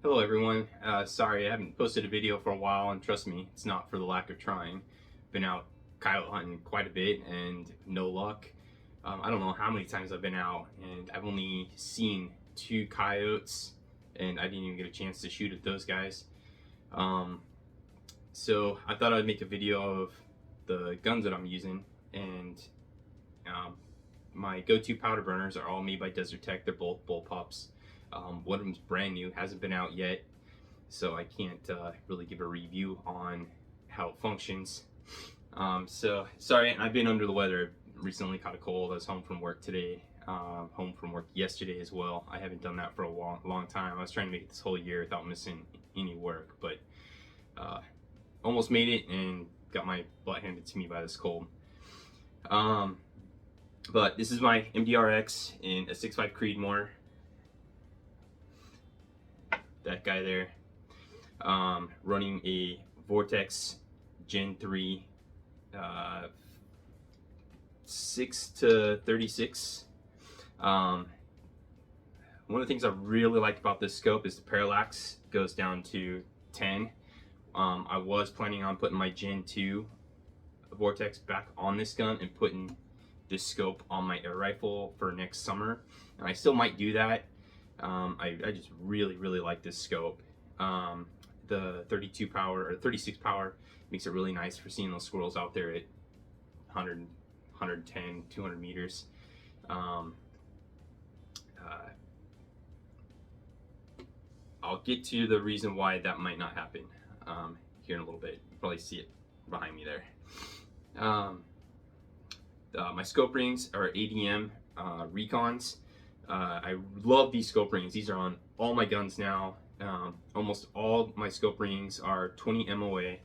Hello everyone. Sorry I haven't posted a video for a while, and trust me, it's not for the lack of trying. Been out coyote hunting quite a bit and no luck. I don't know how many times I've been out and I've only seen 2 coyotes and I didn't even get a chance to shoot at those guys. So I thought I'd make a video of the guns that I'm using, and my go-to powder burners are all made by Desert Tech. They're both bullpups. One of them's brand new, hasn't been out yet, so I can't really give a review on how it functions. So sorry, I've been under the weather. Recently caught a cold. I was home from work today, home from work yesterday as well. I haven't done that for a long time. I was trying to make it this whole year without missing any work, but almost made it and got my butt handed to me by this cold. But this is my MDRX in a 6.5 Creedmoor. That guy there, running a Vortex Gen 3 6 to 36. One of the things I really like about this scope is the parallax goes down to 10. I was planning on putting my Gen 2 Vortex back on this gun and putting this scope on my air rifle for next summer, and I still might do that. I just really like this scope. The 32 power or 36 power makes it really nice for seeing those squirrels out there at 100, 110, 200 meters. I'll get to the reason why that might not happen here in a little bit. You probably see it behind me there. My scope rings are ADM Recons. I love these scope rings. These are on all my guns now. Almost all my scope rings are 20 MOA,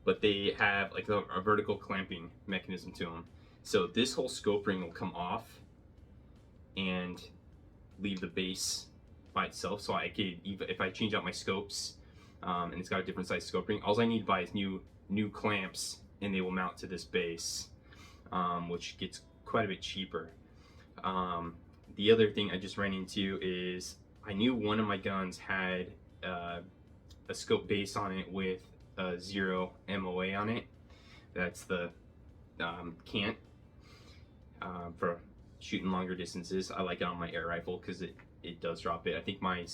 but they have like a vertical clamping mechanism to them. So this whole scope ring will come off and leave the base by itself. So I could, if I change out my scopes, and it's got a different size scope ring, all I need to buy is new clamps, and they will mount to this base, which gets quite a bit cheaper. The other thing I just ran into is I knew one of my guns had a scope base on it with 0 MOA on it. That's the cant for shooting longer distances. I like it on my air rifle because it does drop it. I think my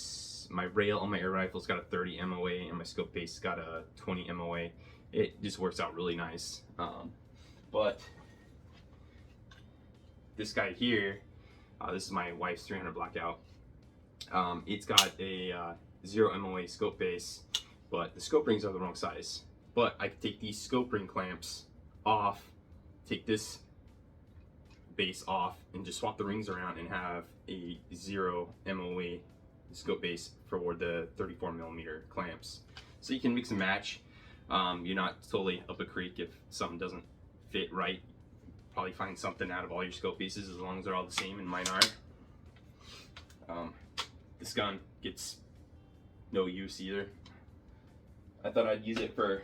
rail on my air rifle's got a 30 MOA and my scope base has got a 20 MOA. It just works out really nice. But this guy here, this is my wife's 300 Blackout. It's got a 0 MOA scope base, but the scope rings are the wrong size. But I could take these scope ring clamps off, take this base off, and just swap the rings around and have a 0 MOA scope base for the 34mm clamps. So you can mix and match. You're not totally up a creek if something doesn't fit right. Probably find something out of all your scope pieces as long as they're all the same, and mine are. This gun gets no use either. I thought I'd use it for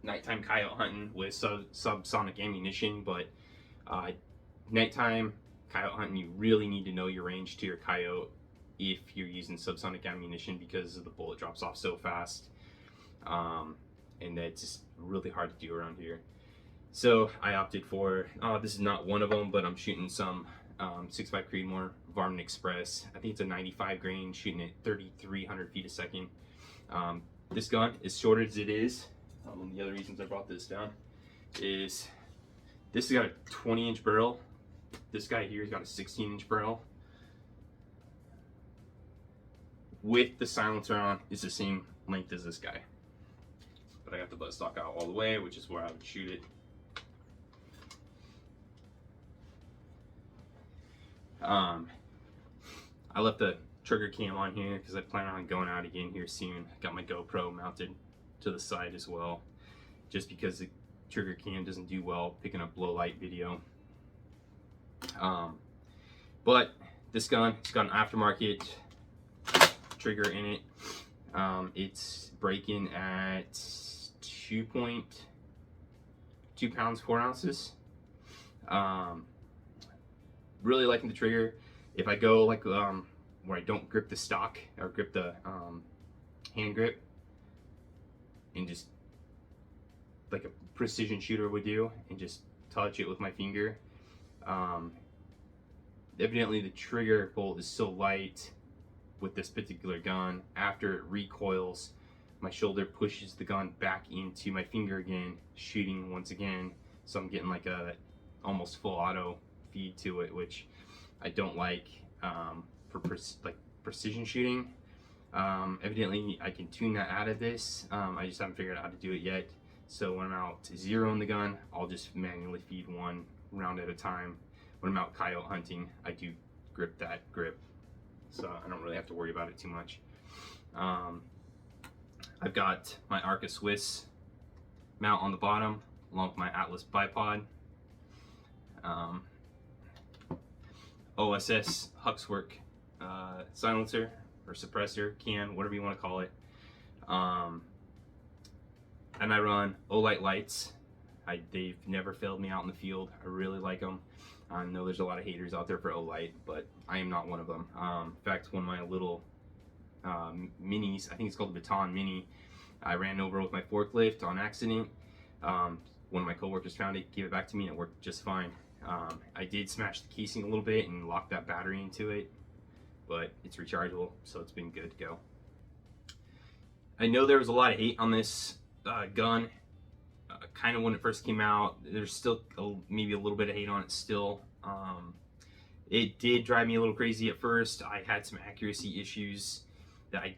nighttime coyote hunting with subsonic ammunition, but nighttime coyote hunting, you really need to know your range to your coyote if you're using subsonic ammunition, because the bullet drops off so fast, and that's just really hard to do around here. So I opted for, this is not one of them, but I'm shooting some 6.5 Creedmoor Varmint Express. I think it's a 95 grain, shooting at 3,300 feet a second. This gun, as short as it is, one of the other reasons I brought this down is this has got a 20-inch barrel. This guy here has got a 16-inch barrel. With the silencer on, it's the same length as this guy. But I got the buttstock out all the way, which is where I would shoot it. I left the trigger cam on here because I plan on going out again here soon. Got my GoPro mounted to the side as well, just because the trigger cam doesn't do well picking up low light video. But this gun, it's got an aftermarket trigger in it. It's breaking at 2.2 pounds 4 ounces. Really liking the trigger. If I go like where I don't grip the stock or grip the hand grip, and just like a precision shooter would do, and just touch it with my finger. Evidently the trigger bolt is so light with this particular gun, after it recoils, my shoulder pushes the gun back into my finger again, shooting once again. So I'm getting like a almost full auto feed to it, which I don't like for precision shooting. Evidently I can tune that out of this. I just haven't figured out how to do it yet. So when I'm out zeroing the gun, I'll just manually feed one round at a time. When I'm out coyote hunting, I do grip that grip, so I don't really have to worry about it too much. I've got my Arca Swiss mount on the bottom, along with my Atlas bipod. OSS Huxwork silencer or suppressor, can, whatever you want to call it. And I run Olight lights. They've never failed me out in the field. I really like them. I know there's a lot of haters out there for Olight, but I am not one of them. In fact, one of my little minis, I think it's called the Baton Mini, I ran over with my forklift on accident. One of my coworkers found it, gave it back to me, and it worked just fine. I did smash the casing a little bit and lock that battery into it, but it's rechargeable, so it's been good to go. I know there was a lot of hate on this gun. Kind of when it first came out, there's still maybe a little bit of hate on it still. It did drive me a little crazy at first. I had some accuracy issues that I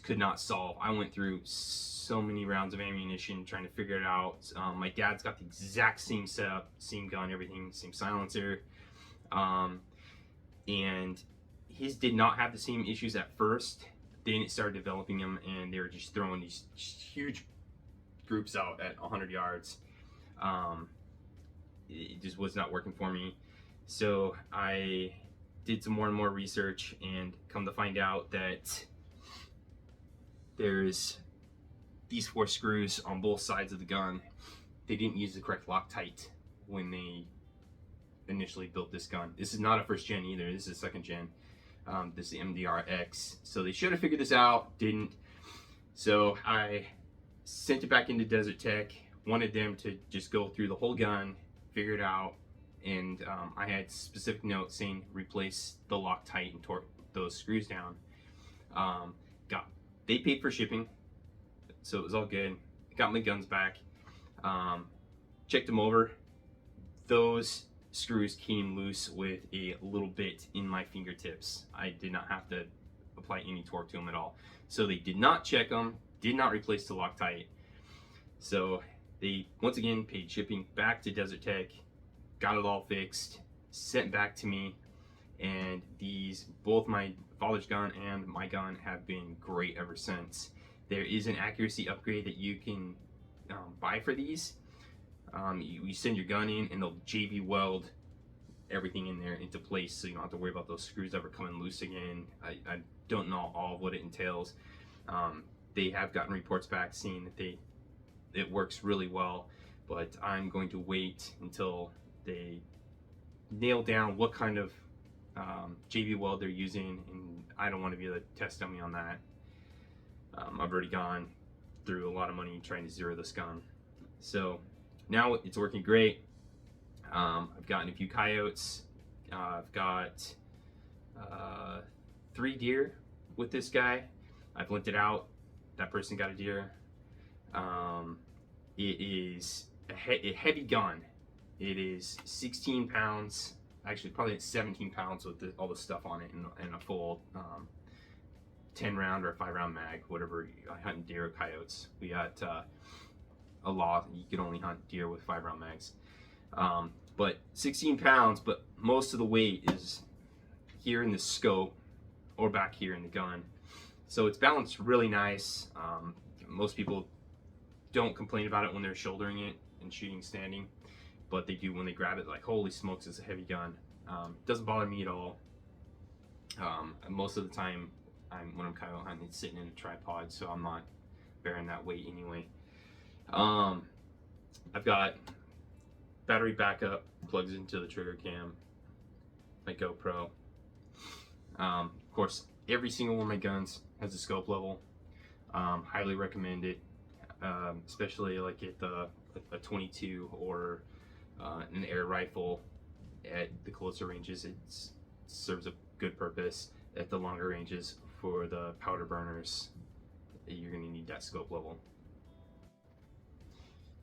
could not solve. I went through so many rounds of ammunition trying to figure it out. My dad's got the exact same setup, same gun, everything, same silencer, and his did not have the same issues at first. Then it started developing them, and they were just throwing these huge groups out at 100 yards. It just was not working for me. So I did some more and more research, and come to find out that there's these 4 screws on both sides of the gun. They didn't use the correct Loctite when they initially built this gun. This is not a first gen either. This is a second gen. This is the MDR-X. So they should have figured this out, didn't. So I sent it back into Desert Tech, wanted them to just go through the whole gun, figure it out, and I had specific notes saying replace the Loctite and torque those screws down. They paid for shipping, so it was all good. Got my guns back, checked them over. Those screws came loose with a little bit in my fingertips. I did not have to apply any torque to them at all. So they did not check them, did not replace the Loctite. So they once again paid shipping back to Desert Tech, got it all fixed, sent back to me, and both my father's gun and my gun have been great ever since. There is an accuracy upgrade that you can buy for these. You send your gun in, and they'll JB weld everything in there into place, so you don't have to worry about those screws ever coming loose again. I don't know all of what it entails. They have gotten reports back saying that it works really well, but I'm going to wait until they nail down what kind of JB weld they're using, and I don't want to be the test dummy on that. I've already gone through a lot of money trying to zero this gun, so now it's working great. I've gotten a few coyotes. I've got 3 deer with this guy. I've lent it out. That person got a deer. It is a heavy gun. It is 16 pounds. Actually, probably 17 pounds with all the stuff on it, and a full 10 round or 5 round mag, whatever. I hunt deer or coyotes. We got a law, you can only hunt deer with 5 round mags. But 16 pounds, but most of the weight is here in the scope or back here in the gun. So it's balanced really nice. Most people don't complain about it when they're shouldering it and shooting standing, but they do when they grab it, like, holy smokes, it's a heavy gun. It doesn't bother me at all. Most of the time when I'm coyote hunting, it's sitting in a tripod, so I'm not bearing that weight anyway. I've got battery backup, plugs into the trigger cam, my GoPro. Of course, every single one of my guns has a scope level. Highly recommend it, especially like at a 22 or an air rifle. At the closer ranges, it serves a good purpose. At the longer ranges, for the powder burners, you're going to need that scope level.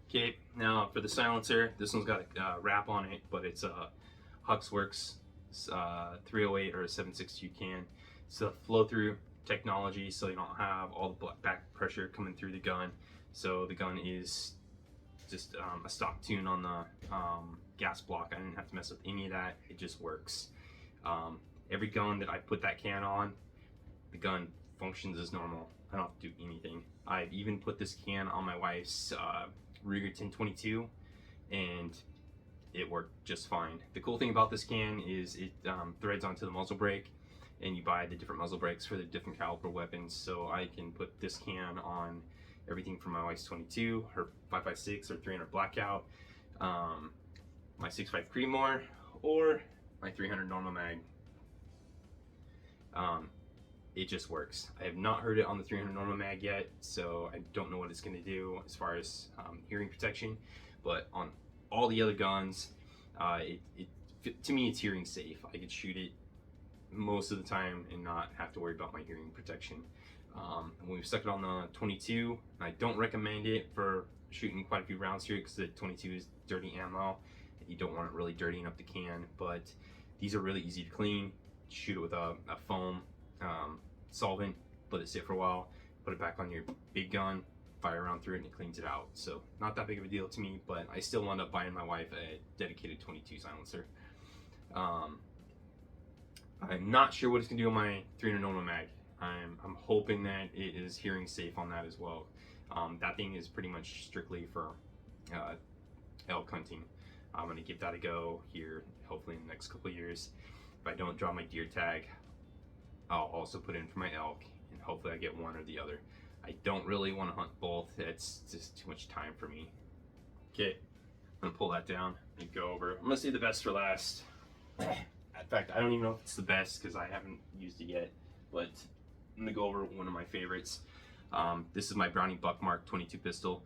Okay, now for the silencer, this one's got a wrap on it, but it's a Huxworks 308 or a 7.62 can. It's a flow-through technology, so you don't have all the back pressure coming through the gun. So the gun is just a stock tune on the gas block. I didn't have to mess with any of that. It just works. Every gun that I put that can on, the gun functions as normal. I don't have to do anything. I've even put this can on my wife's Ruger 1022, and it worked just fine. The cool thing about this can is it threads onto the muzzle brake, and you buy the different muzzle brakes for the different caliber weapons. So I can put this can on everything from my wife's 22, her 5.56 or 300 Blackout, my 6.5 Creedmoor, or my 300 Norma Mag. It just works. I have not heard it on the 300 Norma Mag yet, so I don't know what it's going to do as far as hearing protection. But on all the other guns, to me, it's hearing safe. I could shoot it most of the time and not have to worry about my hearing protection. When we've stuck it on the 22, I don't recommend it for shooting quite a few rounds here because the 22 is dirty ammo. You don't want it really dirtying up the can, but these are really easy to clean. Shoot it with a foam solvent, let it sit for a while, put it back on your big gun, fire around through it, and it cleans it out. So not that big of a deal to me, but I still wound up buying my wife a dedicated 22 silencer. I'm not sure what it's gonna do on my 300 Norma Mag. I'm hoping that it is hearing safe on that as well. That thing is pretty much strictly for elk hunting. I'm gonna give that a go here, hopefully in the next couple of years. If I don't draw my deer tag, I'll also put in for my elk, and hopefully I get one or the other. I don't really want to hunt both. It's just too much time for me. Okay, I'm gonna pull that down and go over. I'm gonna save the best for last. In fact, I don't even know if it's the best because I haven't used it yet, but I'm gonna go over one of my favorites. This is my Browning Buckmark 22 pistol.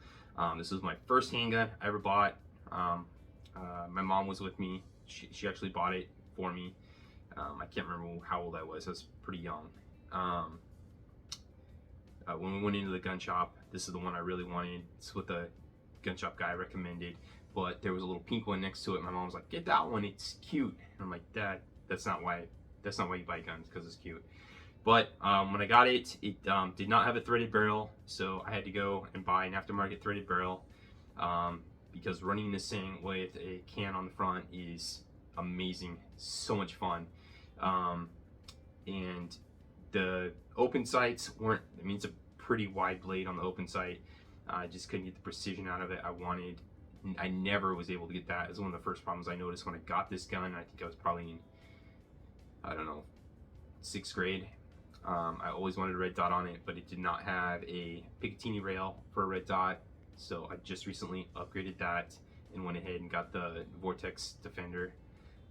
This was my first handgun I ever bought. My mom was with me. She actually bought it for me. I can't remember how old I was. I was pretty young. When we went into the gun shop, this is the one I really wanted. It's what the gun shop guy recommended, but there was a little pink one next to it. My mom was like, "Get that one. It's cute." And I'm like, "Dad, that's not why you buy guns, because it's cute." But when I got it, it did not have a threaded barrel, so I had to go and buy an aftermarket threaded barrel because running this thing with a can on the front is amazing, so much fun. And the open sights weren't, I mean, it's a pretty wide blade on the open sight. I just couldn't get the precision out of it I wanted. I never was able to get that. It was one of the first problems I noticed when I got this gun. I think I was probably in, I don't know, 6th grade. I always wanted a red dot on it, but it did not have a Picatinny rail for a red dot. So I just recently upgraded that and went ahead and got the Vortex Defender,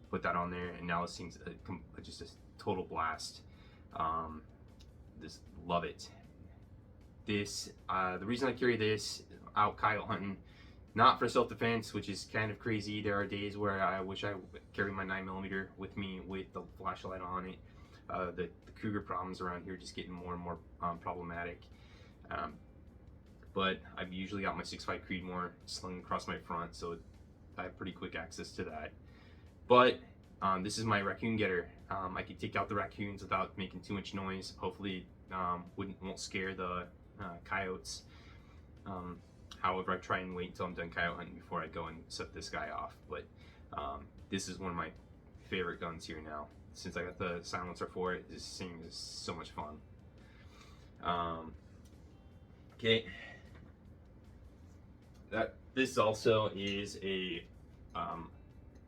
put that on there, and now it seems just a total blast. Just love it. This, the reason I carry this out coyote hunting, not for self-defense, which is kind of crazy. There are days where I wish I carried my 9mm with me with the flashlight on it. The cougar problems around here just getting more and more problematic. But I've usually got my 6.5 Creedmoor slung across my front, so I have pretty quick access to that. But this is my raccoon getter. I can take out the raccoons without making too much noise. Hopefully won't scare the coyotes. However, I try and wait until I'm done coyote hunting before I go and set this guy off. But this is one of my favorite guns here now. Since I got the silencer for it, this thing is so much fun. Okay. This also is a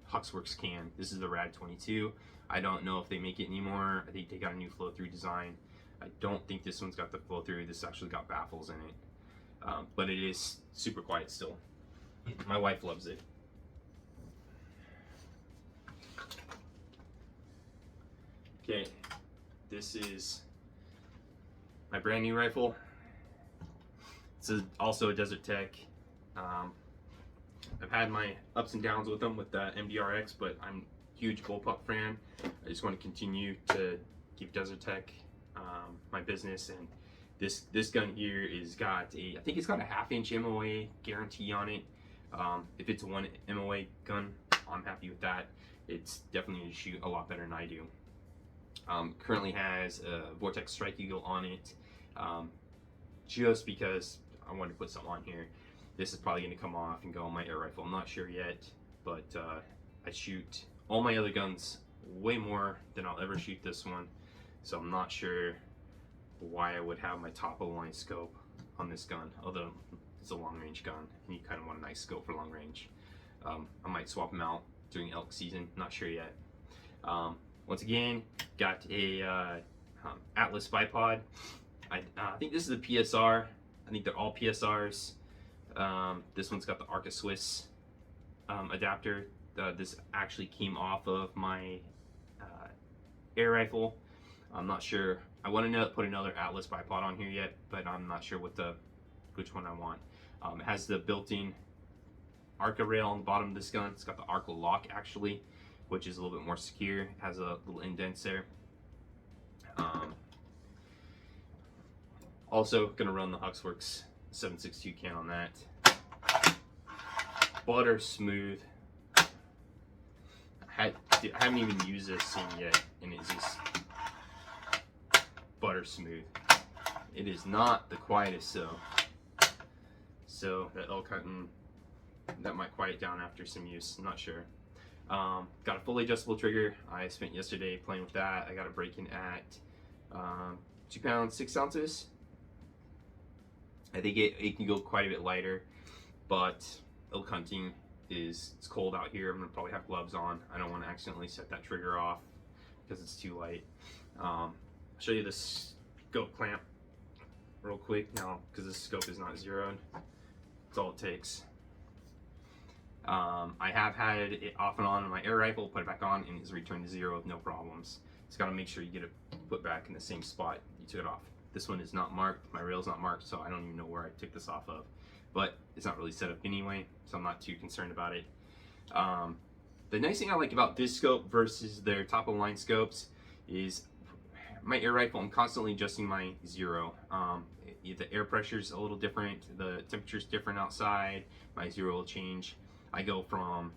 Huxworks can. This is the Rad 22. I don't know if they make it anymore. I think they got a new flow-through design. I don't think this one's got the flow-through. This actually got baffles in it. But it is super quiet still. My wife loves it. Okay, This is my brand new rifle. It's also a Desert Tech. I've had my ups and downs with them with the MDRX, but I'm a huge bullpup fan. I just want to continue to keep Desert Tech my business, and this gun here is got I think it's got a 1/2 inch MOA guarantee on it. If it's a 1 MOA gun, I'm happy with that. It's definitely going to shoot a lot better than I do. Currently has a Vortex Strike Eagle on it, just because I wanted to put something on here. This is probably going to come off and go on my air rifle. I'm not sure yet, but I shoot all my other guns way more than I'll ever shoot this one, so I'm not sure why I would have my top of the line scope on this gun, although it's a long range gun and you kind of want a nice scope for long range. I might swap them out during elk season, not sure yet. Once again, got a Atlas bipod. I think this is a PSR. I think they're all PSRs. This one's got the Arca Swiss adapter. This actually came off of my air rifle. I'm not sure. I want to put another Atlas bipod on here yet, but I'm not sure which one I want. It has the built-in Arca rail on the bottom of this gun. It's got the Arca lock actually, which is a little bit more secure. It has a little indents there. Also gonna run the Huxworks 7.62 can on that. Butter smooth. I haven't even used this thing yet, and it's just butter smooth. It is not the quietest though. So that elk hunting, that might quiet down after some use. I'm not sure. Got a fully adjustable trigger. I spent yesterday playing with that. I got it breaking at 2 pounds 6 ounces. I think it can go quite a bit lighter, but elk hunting it's cold out here. I'm gonna probably have gloves on. I don't want to accidentally set that trigger off because it's too light. I'll show you this scope clamp real quick now because this scope is not zeroed. That's all it takes. I have had it off and on in my air rifle, put it back on, and it's returned to 0 with no problems. Just gotta make sure you get it put back in the same spot you took it off. This one is not marked, my rail's not marked, so I don't even know where I took this off of. But it's not really set up anyway, so I'm not too concerned about it. The nice thing I like about this scope versus their top of the line scopes is my air rifle, I'm constantly adjusting my zero. The air pressure's a little different, the temperature's different outside, my zero will change. I go from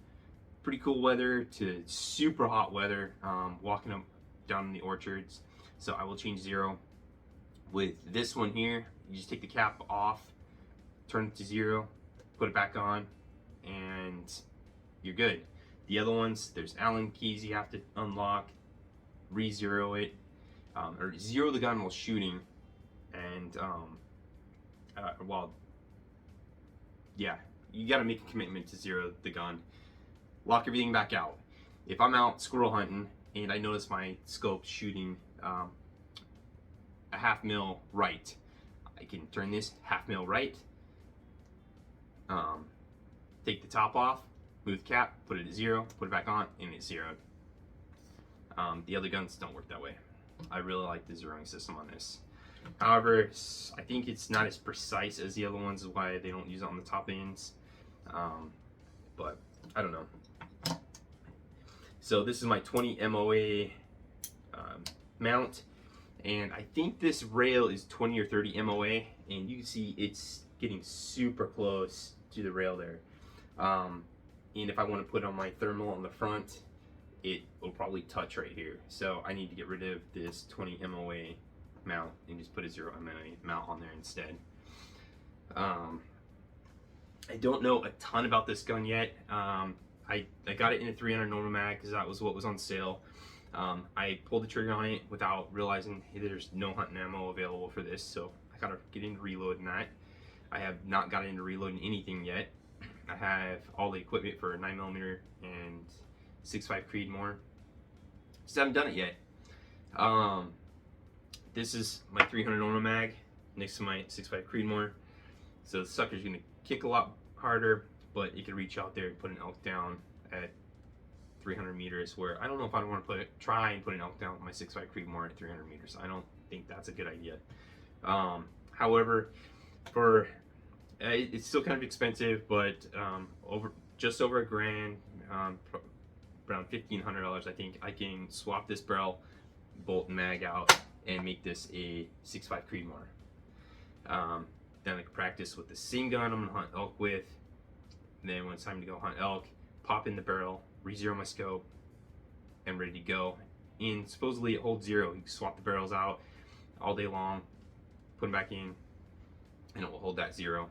pretty cool weather to super hot weather, walking up down in the orchards, so I will change zero. With this one here, you just take the cap off, turn it to 0, put it back on, and you're good. The other ones, there's Allen keys you have to unlock, re-zero it, or zero the gun while shooting, and you got to make a commitment to zero the gun, lock everything back out. If I'm out squirrel hunting and I notice my scope shooting a 1/2 mil right, I can turn this 1/2 mil right, take the top off, move the cap, put it at 0, put it back on, and it's zeroed. The other guns don't work that way. I really like the zeroing system on this. However, I think it's not as precise as the other ones, is why they don't use it on the top ends. But I don't know. So this is my 20 MOA mount, and I think this rail is 20 or 30 MOA, and you can see it's getting super close to the rail there. And if I want to put on my thermal on the front, it will probably touch right here. So I need to get rid of this 20 MOA mount and just put a 0 MOA mount on there instead. I don't know a ton about this gun yet. I got it in a 300 normal mag because that was what was on sale. I pulled the trigger on it without realizing, hey, there's no hunting ammo available for this, so I gotta get into reloading that. I have not gotten into reloading anything yet. I have all the equipment for 9mm and 6.5 Creedmoor. Just haven't done it yet. This is my 300 normal mag next to my 6.5 Creedmoor. So the sucker's gonna kick a lot harder, but it can reach out there and put an elk down at 300 meters, where I don't know if I want to try and put an elk down with my 6.5 Creedmoor at 300 meters. I don't think that's a good idea. However, for it's still kind of expensive, but just over $1,000, around $1,500, I think I can swap this barrel, bolt, and mag out and make this a 6.5 Creedmoor. Then I can practice with the same gun I'm gonna hunt elk with. And then when it's time to go hunt elk, pop in the barrel, re-zero my scope, and ready to go. And supposedly it holds 0. You can swap the barrels out all day long, put them back in, and it will hold that 0.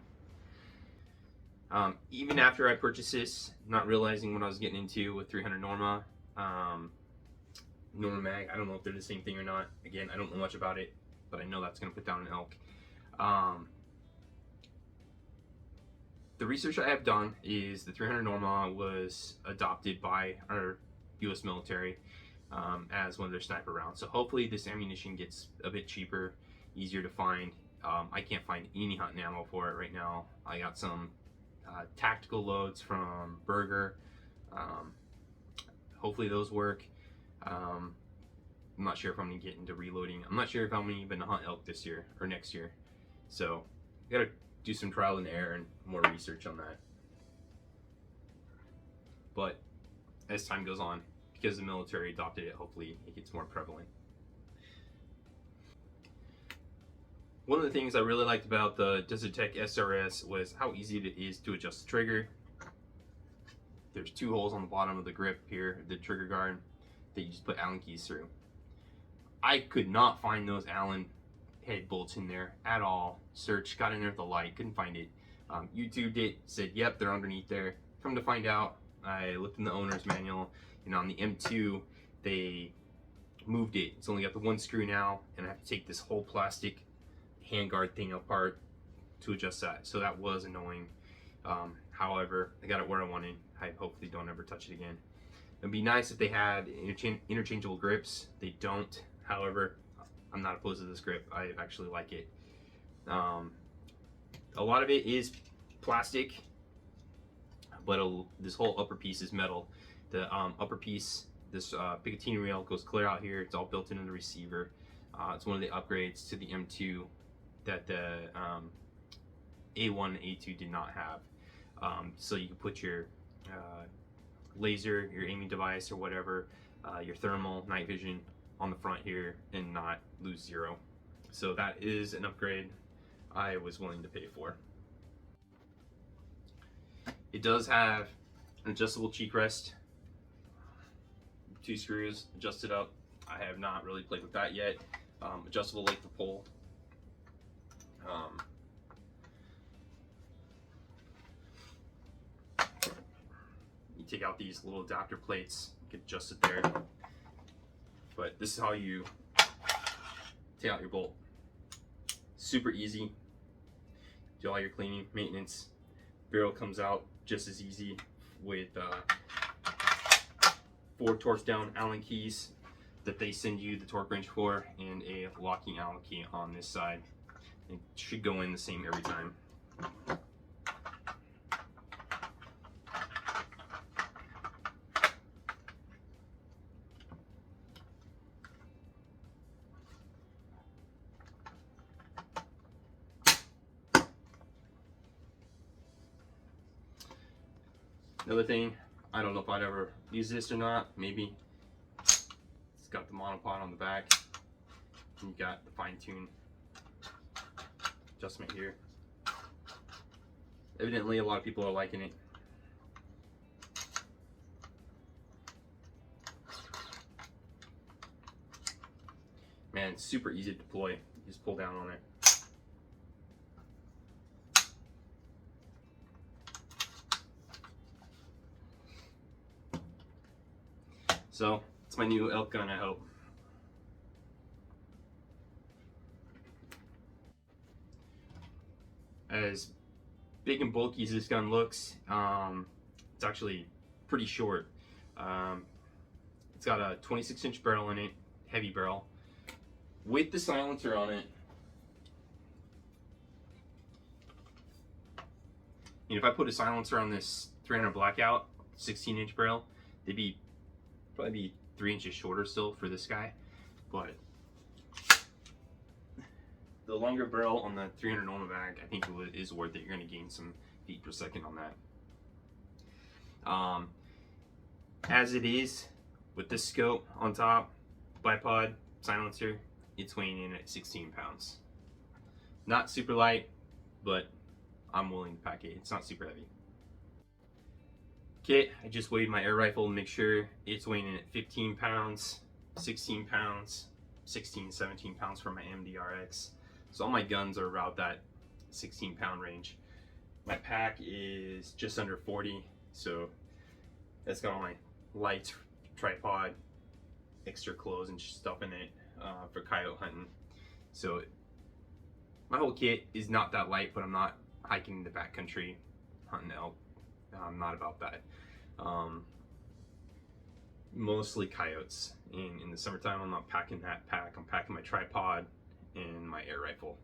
Even after I purchased this, not realizing what I was getting into with 300 Norma, Norma mag, I don't know if they're the same thing or not. Again, I don't know much about it, but I know that's going to put down an elk. The research I have done is the 300 Norma was adopted by our U.S. military as one of their sniper rounds. So hopefully this ammunition gets a bit cheaper, easier to find. I can't find any hunting ammo for it right now. I got some tactical loads from Berger. Hopefully those work. I'm not sure if I'm gonna get into reloading. I'm not sure if I'm gonna even hunt elk this year or next year. So I gotta do some trial and error and more research on that. But as time goes on, because the military adopted it, hopefully it gets more prevalent. One of the things I really liked about the Desertec SRS was how easy it is to adjust the trigger. There's 2 holes on the bottom of the grip here, the trigger guard, that you just put Allen keys through. I could not find those Allen head bolts in there at all. Searched, got in there with the light, couldn't find it. YouTubed it, said, yep, they're underneath there. Come to find out, I looked in the owner's manual, and on the M2, they moved it. It's only got the 1 screw now, and I have to take this whole plastic handguard thing apart to adjust that. So that was annoying. However, I got it where I wanted. I hopefully don't ever touch it again. It'd be nice if they had interchangeable grips. They don't. However, I'm not opposed to this grip. I actually like it. A lot of it is plastic, but this whole upper piece is metal. The upper piece, this Picatinny rail goes clear out here. It's all built into the receiver. It's one of the upgrades to the M2 that the A1 and A2 did not have. So you can put your laser, your aiming device or whatever, your thermal, night vision on the front here and not lose 0. So that is an upgrade I was willing to pay for. It does have an adjustable cheek rest, 2 screws, adjust it up. I have not really played with that yet. Adjustable length of pull. You take out these little adapter plates, you can adjust it there. But this is how you take out your bolt. Super easy. Do all your cleaning, maintenance. Barrel comes out just as easy with 4 torque down Allen keys that they send you the torque wrench for, and a locking Allen key on this side. It should go in the same every time. Another thing, I don't know if I'd ever use this or not, maybe. It's got the monopod on the back, and you got the fine-tune adjustment here. Evidently, a lot of people are liking it. Man, it's super easy to deploy. You just pull down on it. So, it's my new elk gun, I hope. As big and bulky as this gun looks, it's actually pretty short. It's got a 26-inch barrel in it, heavy barrel, with the silencer on it. And if I put a silencer on this 300 Blackout 16-inch barrel, they'd be probably be 3 inches shorter still for this guy, but the longer barrel on the 300 Ulna mag, I think it is worth it. You're going to gain some feet per second on that. As it is, with this scope on top, bipod, silencer, it's weighing in at 16 pounds. Not super light, but I'm willing to pack it. It's not super heavy. Okay, I just weighed my air rifle to make sure it's weighing in at 15 pounds, 16 pounds, 16, 17 pounds for my MDRX. So all my guns are around that 16 pound range. My pack is just under 40, so that's got all my lights, tripod, extra clothes and stuff in it for coyote hunting. So my whole kit is not that light, but I'm not hiking in the backcountry hunting elk. I'm not about that. Mostly coyotes. In the summertime, I'm not packing that pack. I'm packing my tripod and my air rifle.